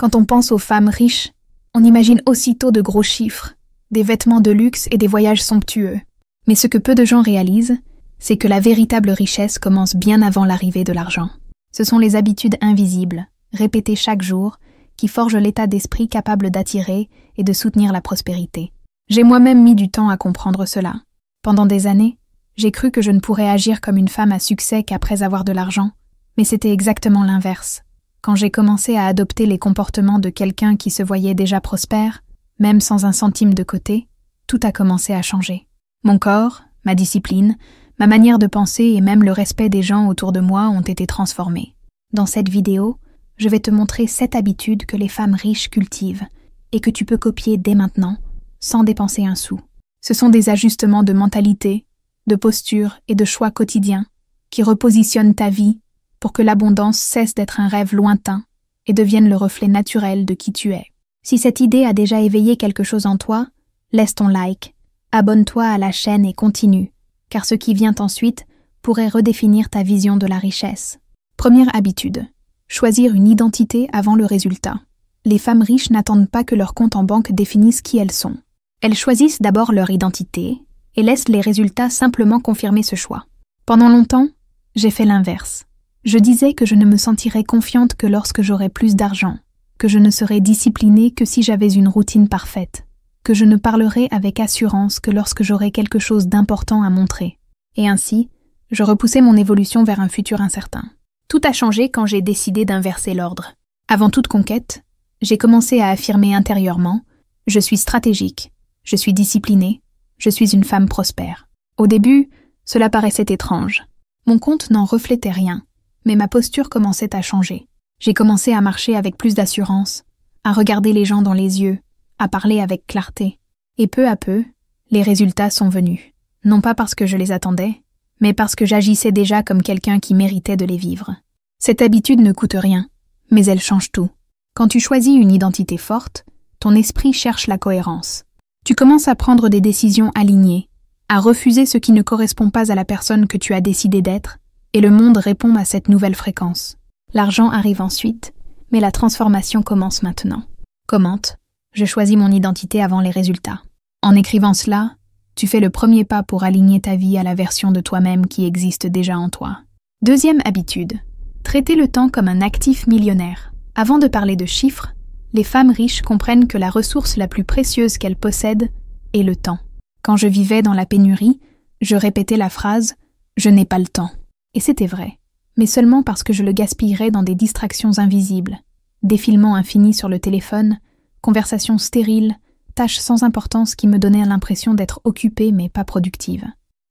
Quand on pense aux femmes riches, on imagine aussitôt de gros chiffres, des vêtements de luxe et des voyages somptueux. Mais ce que peu de gens réalisent, c'est que la véritable richesse commence bien avant l'arrivée de l'argent. Ce sont les habitudes invisibles, répétées chaque jour, qui forgent l'état d'esprit capable d'attirer et de soutenir la prospérité. J'ai moi-même mis du temps à comprendre cela. Pendant des années, j'ai cru que je ne pourrais agir comme une femme à succès qu'après avoir de l'argent, mais c'était exactement l'inverse. Quand j'ai commencé à adopter les comportements de quelqu'un qui se voyait déjà prospère, même sans un centime de côté, tout a commencé à changer. Mon corps, ma discipline, ma manière de penser et même le respect des gens autour de moi ont été transformés. Dans cette vidéo, je vais te montrer 7 habitudes que les femmes riches cultivent et que tu peux copier dès maintenant, sans dépenser un sou. Ce sont des ajustements de mentalité, de posture et de choix quotidiens qui repositionnent ta vie pour que l'abondance cesse d'être un rêve lointain et devienne le reflet naturel de qui tu es. Si cette idée a déjà éveillé quelque chose en toi, laisse ton like, abonne-toi à la chaîne et continue, car ce qui vient ensuite pourrait redéfinir ta vision de la richesse. Première habitude, choisir une identité avant le résultat. Les femmes riches n'attendent pas que leur compte en banque définisse qui elles sont. Elles choisissent d'abord leur identité et laissent les résultats simplement confirmer ce choix. Pendant longtemps, j'ai fait l'inverse. Je disais que je ne me sentirais confiante que lorsque j'aurais plus d'argent, que je ne serais disciplinée que si j'avais une routine parfaite, que je ne parlerais avec assurance que lorsque j'aurais quelque chose d'important à montrer. Et ainsi, je repoussais mon évolution vers un futur incertain. Tout a changé quand j'ai décidé d'inverser l'ordre. Avant toute conquête, j'ai commencé à affirmer intérieurement « Je suis stratégique, je suis disciplinée, je suis une femme prospère ». Au début, cela paraissait étrange. Mon compte n'en reflétait rien, mais ma posture commençait à changer. J'ai commencé à marcher avec plus d'assurance, à regarder les gens dans les yeux, à parler avec clarté. Et peu à peu, les résultats sont venus. Non pas parce que je les attendais, mais parce que j'agissais déjà comme quelqu'un qui méritait de les vivre. Cette habitude ne coûte rien, mais elle change tout. Quand tu choisis une identité forte, ton esprit cherche la cohérence. Tu commences à prendre des décisions alignées, à refuser ce qui ne correspond pas à la personne que tu as décidé d'être, et le monde répond à cette nouvelle fréquence. L'argent arrive ensuite, mais la transformation commence maintenant. Commente, je choisis mon identité avant les résultats. En écrivant cela, tu fais le premier pas pour aligner ta vie à la version de toi-même qui existe déjà en toi. Deuxième habitude, traiter le temps comme un actif millionnaire. Avant de parler de chiffres, les femmes riches comprennent que la ressource la plus précieuse qu'elles possèdent est le temps. Quand je vivais dans la pénurie, je répétais la phrase « je n'ai pas le temps ». Et c'était vrai, mais seulement parce que je le gaspillerais dans des distractions invisibles, défilements infinis sur le téléphone, conversations stériles, tâches sans importance qui me donnaient l'impression d'être occupée mais pas productive.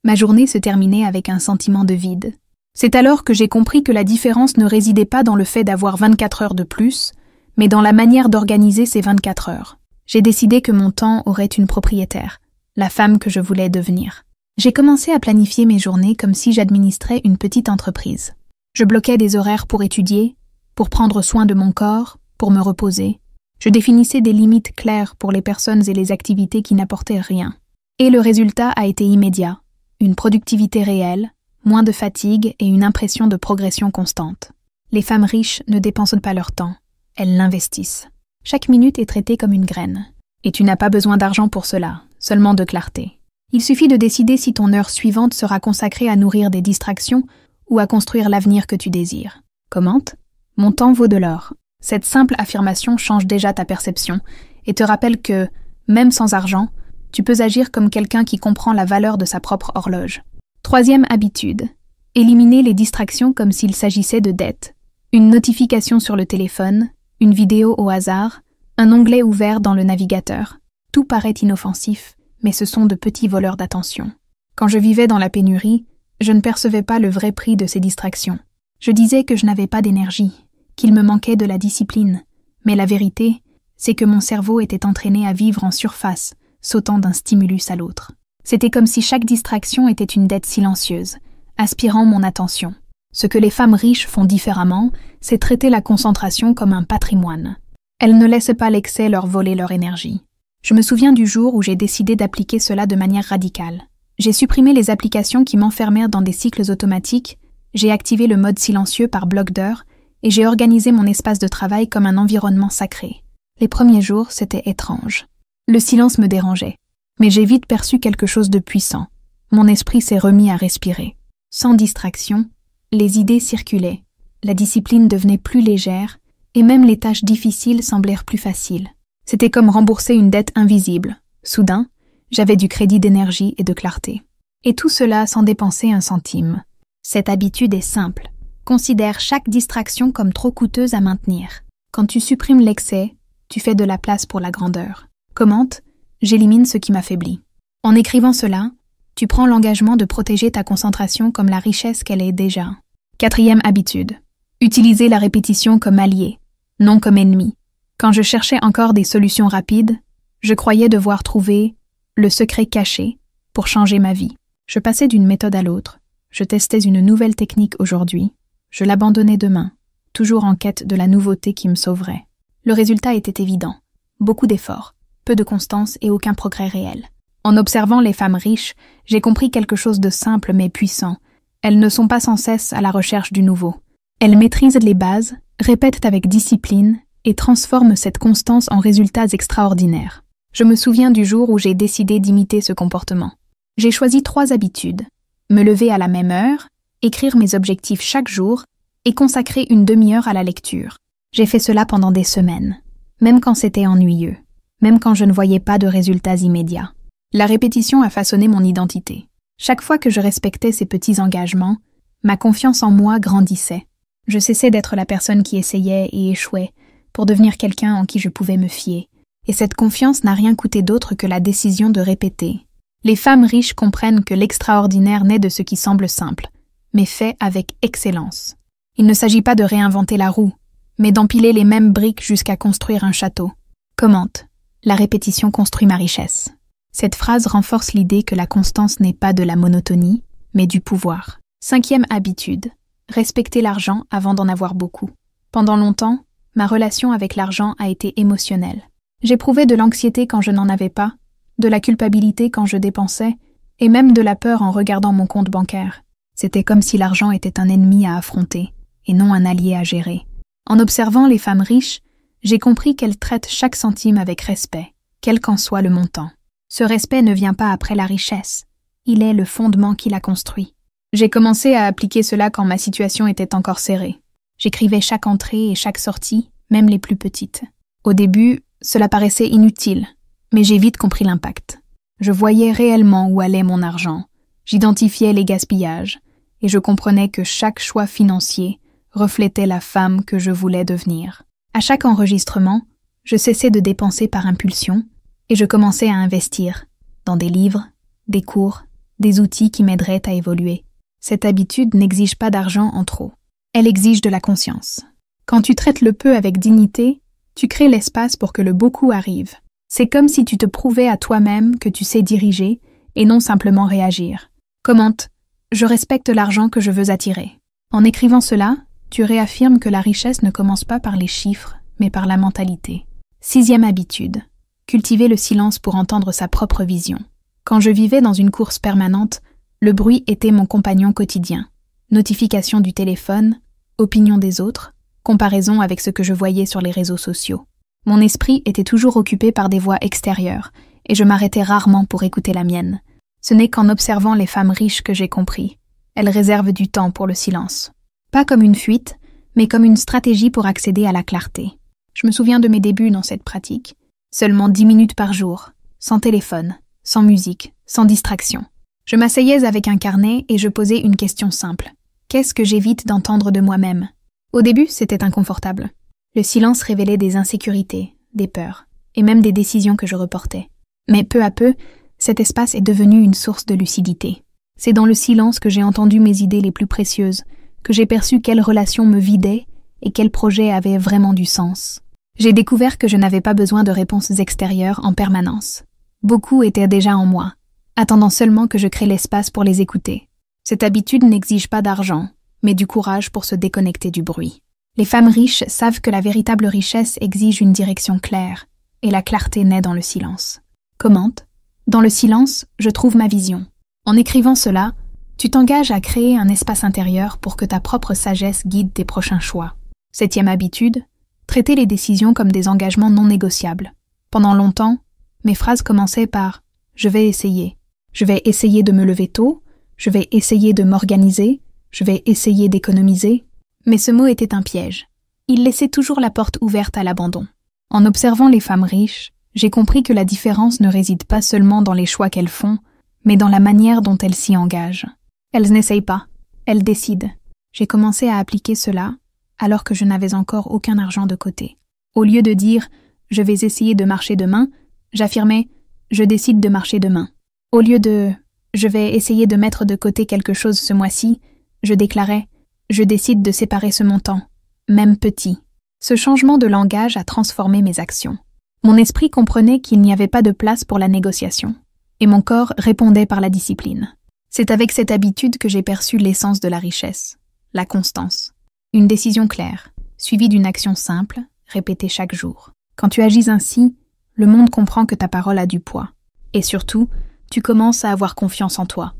Ma journée se terminait avec un sentiment de vide. C'est alors que j'ai compris que la différence ne résidait pas dans le fait d'avoir 24 heures de plus, mais dans la manière d'organiser ces 24 heures. J'ai décidé que mon temps aurait une propriétaire, la femme que je voulais devenir. J'ai commencé à planifier mes journées comme si j'administrais une petite entreprise. Je bloquais des horaires pour étudier, pour prendre soin de mon corps, pour me reposer. Je définissais des limites claires pour les personnes et les activités qui n'apportaient rien. Et le résultat a été immédiat. Une productivité réelle, moins de fatigue et une impression de progression constante. Les femmes riches ne dépensent pas leur temps, elles l'investissent. Chaque minute est traitée comme une graine. Et tu n'as pas besoin d'argent pour cela, seulement de clarté. Il suffit de décider si ton heure suivante sera consacrée à nourrir des distractions ou à construire l'avenir que tu désires. Commente, mon temps vaut de l'or. Cette simple affirmation change déjà ta perception et te rappelle que, même sans argent, tu peux agir comme quelqu'un qui comprend la valeur de sa propre horloge. Troisième habitude, éliminer les distractions comme s'il s'agissait de dettes. Une notification sur le téléphone, une vidéo au hasard, un onglet ouvert dans le navigateur. Tout paraît inoffensif, mais ce sont de petits voleurs d'attention. Quand je vivais dans la pénurie, je ne percevais pas le vrai prix de ces distractions. Je disais que je n'avais pas d'énergie, qu'il me manquait de la discipline, mais la vérité, c'est que mon cerveau était entraîné à vivre en surface, sautant d'un stimulus à l'autre. C'était comme si chaque distraction était une dette silencieuse, aspirant mon attention. Ce que les femmes riches font différemment, c'est traiter la concentration comme un patrimoine. Elles ne laissent pas l'excès leur voler leur énergie. Je me souviens du jour où j'ai décidé d'appliquer cela de manière radicale. J'ai supprimé les applications qui m'enfermèrent dans des cycles automatiques, j'ai activé le mode silencieux par bloc d'heures et j'ai organisé mon espace de travail comme un environnement sacré. Les premiers jours, c'était étrange. Le silence me dérangeait, mais j'ai vite perçu quelque chose de puissant. Mon esprit s'est remis à respirer. Sans distraction, les idées circulaient, la discipline devenait plus légère, et même les tâches difficiles semblèrent plus faciles. C'était comme rembourser une dette invisible. Soudain, j'avais du crédit d'énergie et de clarté. Et tout cela sans dépenser un centime. Cette habitude est simple. Considère chaque distraction comme trop coûteuse à maintenir. Quand tu supprimes l'excès, tu fais de la place pour la grandeur. Commente, j'élimine ce qui m'affaiblit. En écrivant cela, tu prends l'engagement de protéger ta concentration comme la richesse qu'elle est déjà. 4e habitude. Utiliser la répétition comme allié, non comme ennemi. Quand je cherchais encore des solutions rapides, je croyais devoir trouver le secret caché pour changer ma vie. Je passais d'une méthode à l'autre, je testais une nouvelle technique aujourd'hui, je l'abandonnais demain, toujours en quête de la nouveauté qui me sauverait. Le résultat était évident, beaucoup d'efforts, peu de constance et aucun progrès réel. En observant les femmes riches, j'ai compris quelque chose de simple mais puissant. Elles ne sont pas sans cesse à la recherche du nouveau. Elles maîtrisent les bases, répètent avec discipline et transforment cette constance en résultats extraordinaires. Je me souviens du jour où j'ai décidé d'imiter ce comportement. J'ai choisi 3 habitudes. Me lever à la même heure, écrire mes objectifs chaque jour et consacrer une demi-heure à la lecture. J'ai fait cela pendant des semaines, même quand c'était ennuyeux, même quand je ne voyais pas de résultats immédiats. La répétition a façonné mon identité. Chaque fois que je respectais ces petits engagements, ma confiance en moi grandissait. Je cessais d'être la personne qui essayait et échouait pour devenir quelqu'un en qui je pouvais me fier. Et cette confiance n'a rien coûté d'autre que la décision de répéter. Les femmes riches comprennent que l'extraordinaire naît de ce qui semble simple, mais fait avec excellence. Il ne s'agit pas de réinventer la roue, mais d'empiler les mêmes briques jusqu'à construire un château. Commente, la répétition construit ma richesse. Cette phrase renforce l'idée que la constance n'est pas de la monotonie, mais du pouvoir. 5e habitude, respecter l'argent avant d'en avoir beaucoup. Pendant longtemps, ma relation avec l'argent a été émotionnelle. J'éprouvais de l'anxiété quand je n'en avais pas, de la culpabilité quand je dépensais, et même de la peur en regardant mon compte bancaire. C'était comme si l'argent était un ennemi à affronter, et non un allié à gérer. En observant les femmes riches, j'ai compris qu'elles traitent chaque centime avec respect, quel qu'en soit le montant. Ce respect ne vient pas après la richesse, il est le fondement qui la construit. J'ai commencé à appliquer cela quand ma situation était encore serrée. J'écrivais chaque entrée et chaque sortie, même les plus petites. Au début, cela paraissait inutile, mais j'ai vite compris l'impact. Je voyais réellement où allait mon argent, j'identifiais les gaspillages, et je comprenais que chaque choix financier reflétait la femme que je voulais devenir. À chaque enregistrement, je cessais de dépenser par impulsion, et je commençais à investir dans des livres, des cours, des outils qui m'aideraient à évoluer. Cette habitude n'exige pas d'argent en trop. Elle exige de la conscience. Quand tu traites le peu avec dignité, tu crées l'espace pour que le beaucoup arrive. C'est comme si tu te prouvais à toi-même que tu sais diriger et non simplement réagir. Commente, je respecte l'argent que je veux attirer. En écrivant cela, tu réaffirmes que la richesse ne commence pas par les chiffres, mais par la mentalité. 6e habitude. Cultiver le silence pour entendre sa propre vision. Quand je vivais dans une course permanente, le bruit était mon compagnon quotidien. Notifications du téléphone, opinions des autres, comparaison avec ce que je voyais sur les réseaux sociaux. Mon esprit était toujours occupé par des voix extérieures, et je m'arrêtais rarement pour écouter la mienne. Ce n'est qu'en observant les femmes riches que j'ai compris. Elles réservent du temps pour le silence. Pas comme une fuite, mais comme une stratégie pour accéder à la clarté. Je me souviens de mes débuts dans cette pratique. Seulement 10 minutes par jour, sans téléphone, sans musique, sans distraction. Je m'asseyais avec un carnet et je posais une question simple. Qu'est-ce que j'évite d'entendre de moi-même? Au début, c'était inconfortable. Le silence révélait des insécurités, des peurs, et même des décisions que je reportais. Mais peu à peu, cet espace est devenu une source de lucidité. C'est dans le silence que j'ai entendu mes idées les plus précieuses, que j'ai perçu quelles relations me vidaient et quels projets avaient vraiment du sens. J'ai découvert que je n'avais pas besoin de réponses extérieures en permanence. Beaucoup étaient déjà en moi, attendant seulement que je crée l'espace pour les écouter. Cette habitude n'exige pas d'argent, mais du courage pour se déconnecter du bruit. Les femmes riches savent que la véritable richesse exige une direction claire, et la clarté naît dans le silence. Commente, dans le silence, je trouve ma vision. En écrivant cela, tu t'engages à créer un espace intérieur pour que ta propre sagesse guide tes prochains choix. Septième habitude, traiter les décisions comme des engagements non négociables. Pendant longtemps, mes phrases commençaient par « je vais essayer »,« je vais essayer de me lever tôt »,« je vais essayer de m'organiser »,« je vais essayer d'économiser ». Mais ce mot était un piège. Il laissait toujours la porte ouverte à l'abandon. En observant les femmes riches, j'ai compris que la différence ne réside pas seulement dans les choix qu'elles font, mais dans la manière dont elles s'y engagent. Elles n'essayent pas, elles décident. J'ai commencé à appliquer cela alors que je n'avais encore aucun argent de côté. Au lieu de dire « je vais essayer de marcher demain », j'affirmais « je décide de marcher demain ». Au lieu de « je vais essayer de mettre de côté quelque chose ce mois-ci », je déclarais « je décide de séparer ce montant », même petit. Ce changement de langage a transformé mes actions. Mon esprit comprenait qu'il n'y avait pas de place pour la négociation, et mon corps répondait par la discipline. C'est avec cette habitude que j'ai perçu l'essence de la richesse, la constance. Une décision claire, suivie d'une action simple, répétée chaque jour. Quand tu agis ainsi, le monde comprend que ta parole a du poids. Et surtout, tu commences à avoir confiance en toi.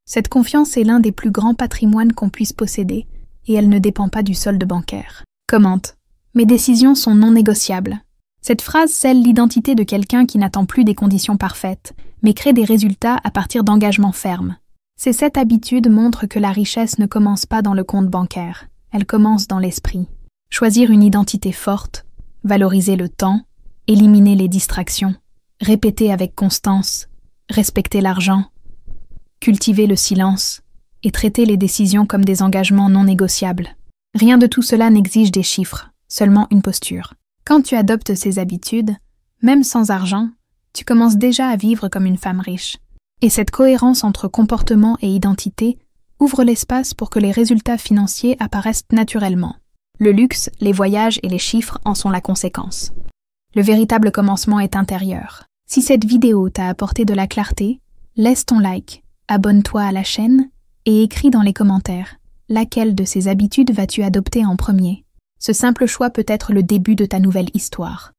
Cette confiance est l'un des plus grands patrimoines qu'on puisse posséder, et elle ne dépend pas du solde bancaire. Commente. Mes décisions sont non négociables. Cette phrase scelle l'identité de quelqu'un qui n'attend plus des conditions parfaites, mais crée des résultats à partir d'engagements fermes. Cette habitude montre que la richesse ne commence pas dans le compte bancaire, elle commence dans l'esprit. Choisir une identité forte, valoriser le temps, éliminer les distractions, répéter avec constance, respecter l'argent, cultiver le silence et traiter les décisions comme des engagements non négociables. Rien de tout cela n'exige des chiffres, seulement une posture. Quand tu adoptes ces habitudes, même sans argent, tu commences déjà à vivre comme une femme riche. Et cette cohérence entre comportement et identité ouvre l'espace pour que les résultats financiers apparaissent naturellement. Le luxe, les voyages et les chiffres en sont la conséquence. Le véritable commencement est intérieur. Si cette vidéo t'a apporté de la clarté, laisse ton like, abonne-toi à la chaîne et écris dans les commentaires laquelle de ces habitudes vas-tu adopter en premier. Ce simple choix peut être le début de ta nouvelle histoire.